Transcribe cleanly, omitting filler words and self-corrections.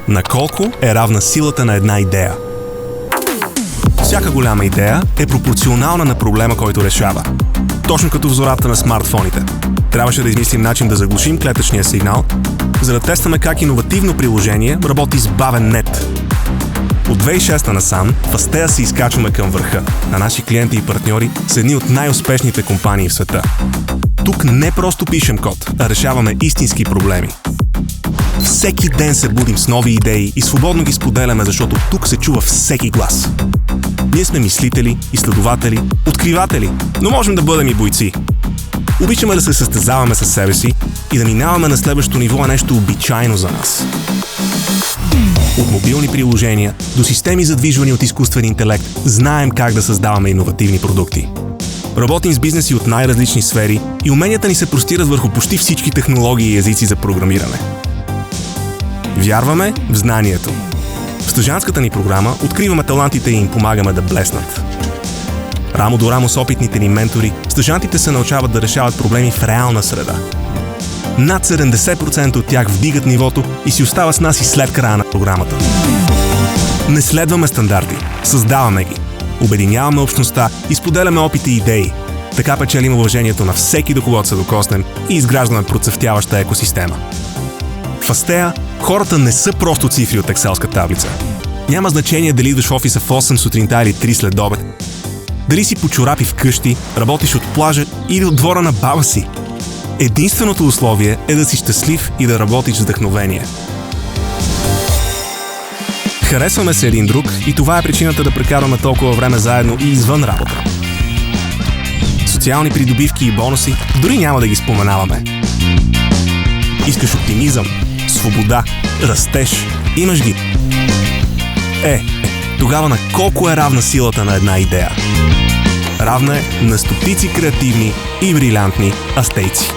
На колко е равна силата на една идея? Всяка голяма идея е пропорционална на проблема, който решава. Точно като в зората на смартфоните. Трябваше да измислим начин да заглушим клетъчния сигнал, за да тестваме как иновативно приложение работи с бавен нет. От 2006 насам в Астея се изкачваме към върха, а наши клиенти и партньори са едни от най-успешните компании в света. Тук не просто пишем код, а решаваме истински проблеми. Всеки ден се будим с нови идеи и свободно ги споделяме, защото тук се чува всеки глас. Ние сме мислители, изследователи, откриватели, но можем да бъдем и бойци. Обичаме да се състезаваме със себе си и да минаваме на следващото ниво е нещо обичайно за нас. От мобилни приложения до системи задвижвани от изкуствен интелект, знаем как да създаваме иновативни продукти. Работим с бизнеси от най-различни сфери и уменията ни се простират върху почти всички технологии и езици за програмиране. Вярваме в знанието. В стажантската ни програма откриваме талантите и им помагаме да блеснат. Рамо до рамо с опитните ни ментори, стажантите се научават да решават проблеми в реална среда. Над 70% от тях вдигат нивото и си остават с нас и след края на програмата. Не следваме стандарти, създаваме ги. Обединяваме общността и споделяме опити и идеи. Така печелим уважението на всеки, до когото се докоснем и изграждаме процъфтяваща екосистема. В Астея хората не са просто цифри от екселска таблица. Няма значение дали идваш в офиса в 8 сутринта или 3 след обед. Дали си по чорапи вкъщи, работиш от плажа или от двора на баба си. Единственото условие е да си щастлив и да работиш с вдъхновение. Харесваме се един друг и това е причината да прекарваме толкова време заедно и извън работа. Социални придобивки и бонуси дори няма да ги споменаваме. Искаш оптимизъм, свобода, растеж, имаш ги. Тогава на колко е равна силата на една идея? Равна е на стотици креативни и брилянтни астейци.